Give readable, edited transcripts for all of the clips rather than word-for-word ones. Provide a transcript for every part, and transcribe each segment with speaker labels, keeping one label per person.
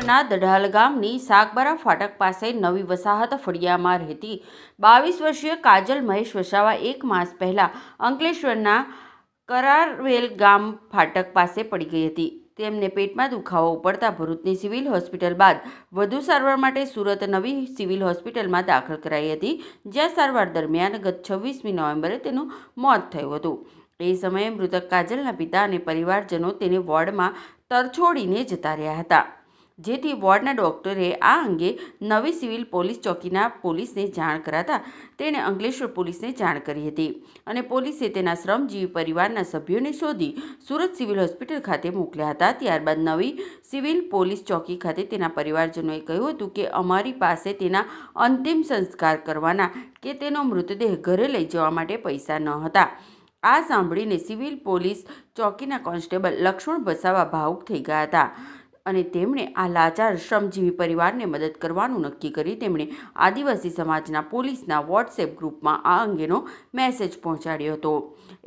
Speaker 1: અંકલેશ્વરના દઢાલ ગામની સાગબારા ફાટક પાસે નવી વસાહત ફળિયામાં રહેતી 22 વર્ષીય કાજલ મહેશ વસાવા 1 માસ પહેલા અંકલેશ્વરના કરારવેલ ગામ ફાટક પાસે પડી ગઈ હતી। તેમને પેટમાં દુખાવો ઉપડતા ભરૂચની સિવિલ હોસ્પિટલ બાદ વધુ સારવાર માટે સુરત નવી સિવિલ હોસ્પિટલમાં દાખલ કરાઈ હતી, જ્યાં સારવાર દરમિયાન ગત 26મી નવેમ્બરે તેનું મોત થયું હતું। એ સમયે મૃતક કાજલના પિતા અને પરિવારજનો તેને વોર્ડમાં તરછોડીને જતા રહ્યા હતા, જેથી વોર્ડના ડોક્ટરે આ અંગે નવી સિવિલ પોલીસ ચોકીના પોલીસને જાણ કરાતા તેણે અંકલેશ્વર પોલીસને જાણ કરી હતી અને પોલીસે તેના શ્રમજીવી પરિવારના સભ્યોને શોધી સુરત સિવિલ હોસ્પિટલ ખાતે મોકલ્યા હતા। ત્યારબાદ નવી સિવિલ પોલીસ ચોકી ખાતે તેના પરિવારજનોએ કહ્યું હતું કે અમારી પાસે તેના અંતિમ સંસ્કાર કરવાના કે તેનો મૃતદેહ ઘરે લઈ જવા માટે પૈસા ન હતા। આ સાંભળીને સિવિલ પોલીસ ચોકીના કોન્સ્ટેબલ લક્ષ્મણ વસાવા ભાવુક થઈ ગયા હતા અને તેમણે આ લાચાર શ્રમજીવી પરિવારને મદદ કરવાનું નક્કી કરી તેમણે આદિવાસી સમાજના પોલીસના વોટ્સએપ ગ્રુપમાં આ અંગેનો મેસેજ પહોંચાડ્યો હતો।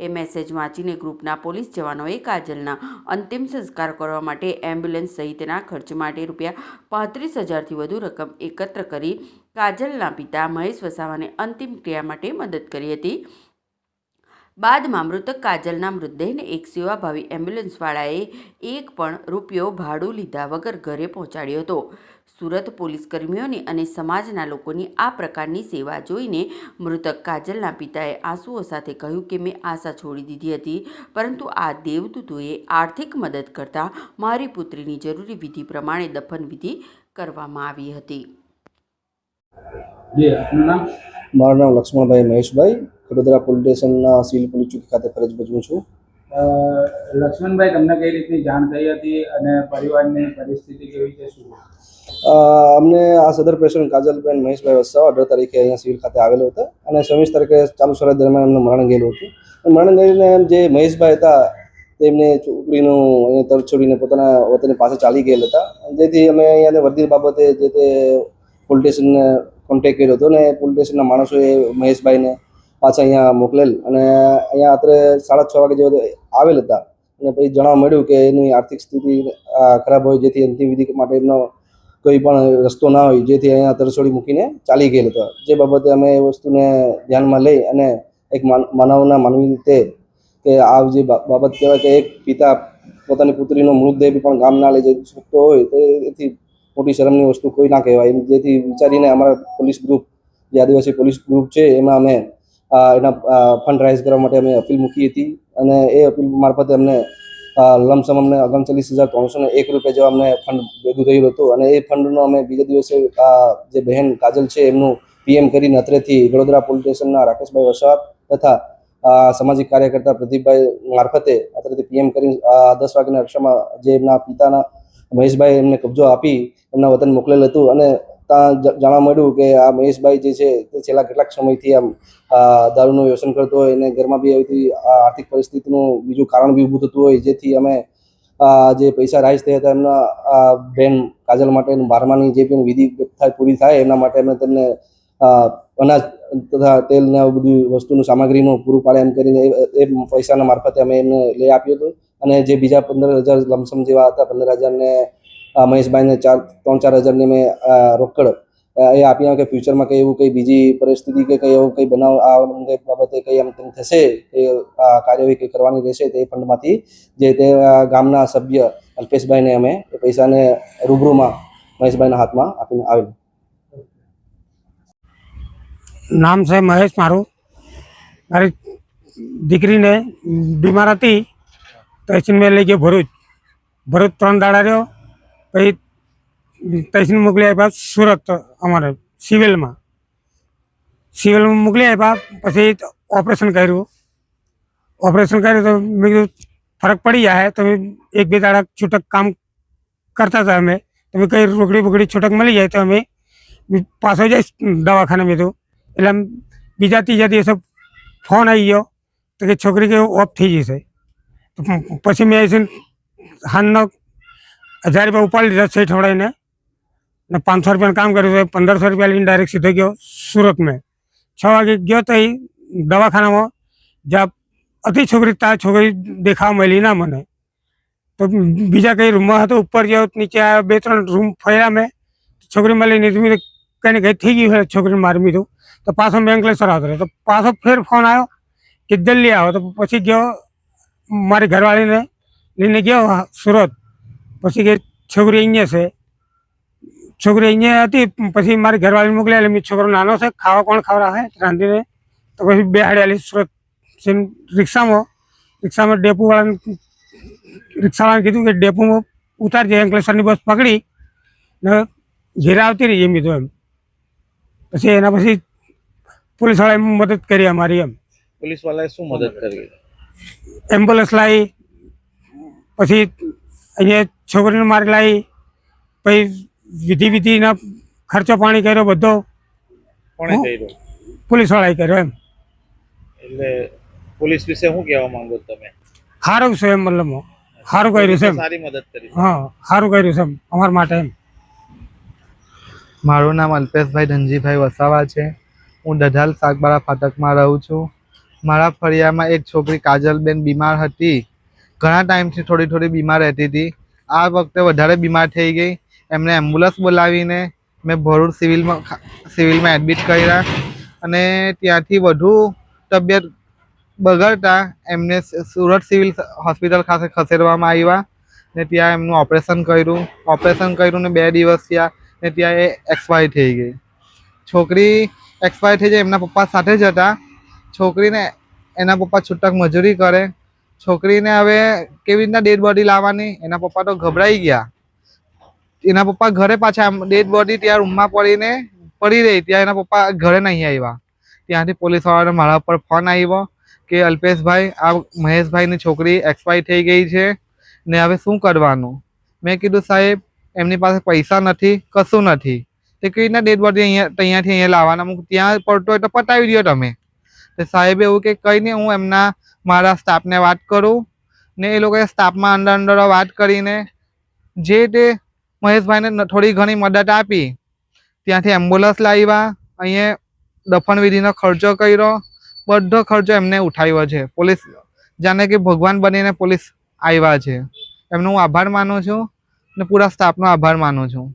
Speaker 1: એ મેસેજ વાંચીને ગ્રુપના પોલીસ જવાનોએ કાજલના અંતિમ સંસ્કાર કરવા માટે એમ્બ્યુલન્સ સહિતના ખર્ચ માટે ₹35,000થી વધુ રકમ એકત્ર કરી કાજલના પિતા મહેશ વસાવાને અંતિમ ક્રિયા માટે મદદ કરી હતી। બાદમાં મૃતક કાજલના મૃતદેહને એક સેવાભાવી એમ્બ્યુલન્સવાળાએ એક પણ રૂપિયો ભાડું લીધા વગર ઘરે પહોંચાડ્યો હતો। સુરત પોલીસ કર્મીઓની અને સમાજના લોકોની આ પ્રકારની સેવા જોઈને મૃતક કાજલના પિતાએ આંસુઓ સાથે કહ્યું કે મેં આશા છોડી દીધી હતી, પરંતુ આ દેવદૂતોએ આર્થિક મદદ કરતા મારી પુત્રીની જરૂરી વિધિ પ્રમાણે દફન વિધિ કરવામાં આવી હતી।
Speaker 2: મારું નામ લક્ષ્મણભાઈ મહેશભાઈ, વડોદરા પોલીસ સ્ટેશનના સિવિલ પોલીસ ચોકી ખાતે ફરજ બજવું છું।
Speaker 3: લક્ષ્મણભાઈ, તમને કઈ રીતની જાણ થઈ હતી અને પરિવારની પરિસ્થિતિ કેવી છે, શું?
Speaker 2: અમને આ સદર પેશન્ટ કાજલબેન મહેશભાઈ વસાવા 18 તારીખે અહીંયા સિવિલ ખાતે આવેલો હતા અને 26 તારીખે ચાલુ શરત દરમિયાન એમનું મરણ ગયેલું હતું। મરણ ગઈને જે મહેશભાઈ હતા તેમને છોકરીનું અહીંયા તરછોડીને પોતાના વતન પાસે ચાલી ગયેલા હતા, જેથી અમે અહીંયા વર્દી બાબતે જે તે પોલીસ સ્ટેશનને કોન્ટેક્ટ કર્યો હતો ને પોલીસ સ્ટેશનના માણસોએ મહેશભાઈને પાછા અહીંયા મોકલેલ અને અહીંયા અત્રે 6:30 વાગે જેવા આવેલ હતા અને પછી જાણવા મળ્યું કે એની આર્થિક સ્થિતિ ખરાબ હોય, જેથી અંતિમ વિધિ માટે એમનો કોઈ પણ રસ્તો ના હોય, જેથી અહીંયા તરછોડી મૂકીને ચાલી ગયેલ હતા। જે બાબતે અમે એ વસ્તુને ધ્યાનમાં લઈ અને એક માનવના માનવી રીતે કે આ જે બાબત કહેવાય કે એક પિતા પોતાની પુત્રીનો મૃતદેહ પણ ગામ ના લઈ જઈ શકતો હોય તો એથી મોટી શરમની વસ્તુ કોઈ ના કહેવાય, જેથી વિચારીને અમારા પોલીસ ગ્રુપ જે આદિવાસી પોલીસ ગ્રુપ છે એમાં અમે એના ફંડ રાઇઝ કરવા માટે અમે અપીલ મૂકી હતી અને એ અપીલ મારફતે અમને લમસમ અમને 39,301 રૂપિયા જેવા અમને ફંડ ભેગું થયું હતું અને એ ફંડનો અમે બીજા દિવસે જે બહેન કાજલ છે એમનું PM કરીને અત્રેથી વડોદરા પોલીસ સ્ટેશનના રાકેશભાઈ વસાવા તથા સામાજિક કાર્યકર્તા પ્રદીપભાઈ મારફતે અત્રેથી PM કરી 10 વાગ્યાના અરસામાં જે એમના પિતાના મહેશભાઈ એમને કબજો આપી એમના વતન મોકલેલ હતું અને ત્યાં જાણવા મળ્યું કે આ મહેશભાઈ જે છે તે છેલ્લા કેટલાક સમયથી આમ દારૂનું વ્યસન કરતો હોય અને ઘરમાં બી આવી આર્થિક પરિસ્થિતિનું બીજું કારણ બી ઊભું થતું હોય, જેથી અમે જે પૈસા રાઇઝ થયા હતા એમના બેન કાજલ માટે 12માની જે પણ વિધિ પૂરી થાય એના માટે અમે તેમને અનાજ તથા તેલ ને બધી વસ્તુનું સામગ્રીનું પૂરું પાડે એમ કરીને એ પૈસાના મારફતે અમે એમને લઈ આપ્યું હતું અને જે બીજા 15,000 લમસમ જેવા હતા 15,000 ને મહેશભાઈને 3-4 હજારની મેં રોકડ એ આપી કે ફ્યુચરમાં કંઈ એવું કંઈ બીજી પરિસ્થિતિ કે કંઈ એવું કંઈ બનાવ આ બાબતે કંઈ આમ તેમ થશે કે કાર્યવાહી કંઈ કરવાની રહેશે તે ફંડમાંથી જે તે ગામના સભ્ય અલ્પેશભાઈને અમે એ પૈસાને રૂબરૂમાં મહેશભાઈના હાથમાં આપીને આવેલું।
Speaker 4: નામ છે મહેશ મારું। મારી દીકરીને બીમાર હતી તહેસીલ મેં લઈ ગયો ભરૂચ 3 દાડા રહ્યો, પછી તહેસીલ મોકલી આપ્યા સુરત અમારે સિવિલમાં મોકલી આપ્યા, પછી ઓપરેશન કર્યું તો મેં કીધું ફરક પડી જાય તો 1-2 દાડા છૂટક કામ કરતા હતા અમે, તમે કંઈ રોકડી બોકડી છૂટક મળી જાય તો અમે પાછો જઈશ દવાખાને કીધું। એટલે બીજા 3જા દિવસે ફોન આવી ગયો તો કે છોકરી કે ઓફ થઈ જશે, તો પછી મેં હાલનો 1000 રૂપિયા ઉપાડી લીધા સેઠ વડાઈને ને 500 રૂપિયાનું કામ કર્યું, 1500 રૂપિયા લઈને ડાયરેક્ટ સીધો ગયો સુરત મેં। 6 વાગે ગયો તો એ દવાખાનામાં જ્યાં હતી છોકરી ત્યાં છોકરી દેખાવા મળી ના મને, તો બીજા કઈ રૂમમાં હતો, ઉપર ગયો નીચે આવ્યો, 2-3 રૂમ ફર્યા મેં, છોકરી મળી નહીં, મેં કઈ ને કઈ થઈ ગયું છે, છોકરીને મારી દીધું. તો પાછો મેં અંકલેશ્વર આવતો રહ્યો, તો પાછો ફેર ફોન આવ્યો કે દિલ્હી આવો. તો પછી ગયો મારી ઘરવાળીને લઈને ગયો સુરત. પછી કે છોકરી અહીંયા છે, છોકરી અહીંયા હતી. પછી મારી ઘરવાળીને મોકલ્યા, એટલે મેં છોકરો નાનો છે, ખાવા કોણ ખવડાવે રાંધીને. તો પછી બેહાડ્યા સુરત રિક્ષામાં રિક્ષાવાળાને કીધું કે ડેપોમાં ઉતારજે. અંકલેશ્વરની બસ પકડી ને ઘેર આવતી રહી એમ કીધું એમ. પછી એના પછી પોલીસવાળાએ મદદ કરી અમારી એમ.
Speaker 5: પોલીસ વાળાએ શું મદદ કરી?
Speaker 4: એમ્બ્યુલન્સ લાવી, પછી અહીંયા છોકરીને મારી લાવી, પછી વિધિના ખર્ચો પાણી કર્યો બધો.
Speaker 5: કોણે કર્યો?
Speaker 4: પોલીસવાળાએ કર્યો એમ.
Speaker 5: એટલે પોલીસ વિશે શું કહેવા માંગો તમે?
Speaker 4: સારું છે એમ, મતલબ સારું કર્યું છે એમ.
Speaker 5: સારી મદદ કરી.
Speaker 4: હા, સારું કર્યું છે એમ અમારા માટે એમ.
Speaker 6: મારું નામ અલ્પેશભાઈ ધનજીભાઈ વસાવા છે. હું દઢાલ સાગબારા ફાટકમાં રહું છું. મારા ફળિયામાં એક છોકરી કાજલબેન બીમાર હતી. ઘણા ટાઈમથી થોડી બીમાર રહેતી હતી. આ વખતે વધારે બીમાર થઈ ગઈ. એમને એમ્બ્યુલન્સ બોલાવીને મેં ભરૂચ સિવિલમાં એડમિટ કર્યા, અને ત્યાંથી વધુ તબિયત બગડતા એમને સુરત સિવિલ હોસ્પિટલ ખાતે ખસેડવામાં આવ્યા ને ત્યાં એમનું ઓપરેશન કર્યું ને 2 દિવસ થયા ને ત્યાં એ એક્સપાયર થઈ ગઈ. છોકરી એક્સપાયર થઈ જાય, એમના પપ્પા સાથે જ હતા. છોકરીને એના પપ્પા છૂટક મજૂરી કરે. છોકરીને હવે કેવી રીતના ડેડ બોડી લાવવાની, એના પપ્પા તો ગભરાઈ ગયા. એના પપ્પા ઘરે પાછા, ડેડ બોડી ત્યાં રૂમમાં પડી રહી, ત્યાં એના પપ્પા ઘરે નહીં આવ્યા. ત્યાંથી પોલીસવાળાને મારા પર ફોન આવ્યો કે અલ્પેશભાઈ, આ મહેશભાઈની છોકરી એક્સપાયર થઈ ગઈ છે ને હવે શું કરવાનું. મેં કીધું સાહેબ, એમની પાસે પૈસા નથી, કશું નથી, તે કેવી રીતના ડેડ બોડી અહીંયાથી અહીંયા લાવવાના, ત્યાં પડતો હોય તો પતાવી દો તમે. તો સાહેબે એવું કે કંઈ નહીં, હું મારા સ્ટાફને વાત કરું ને એ લોકોએ સ્ટાફમાં અંદર વાત કરીને જે તે મહેશભાઈને થોડી ઘણી મદદ આપી. ત્યાંથી એમ્બ્યુલન્સ લાવ્યા, અહીંયા દફન વિધિનો ખર્ચો કર્યો, બધો ખર્ચો એમને ઉઠાવ્યો છે. પોલીસ જાણે કે ભગવાન બનીને પોલીસ આવ્યા છે. એમનો હું આભાર માનું છું ને પૂરા સ્ટાફનો આભાર માનું છું.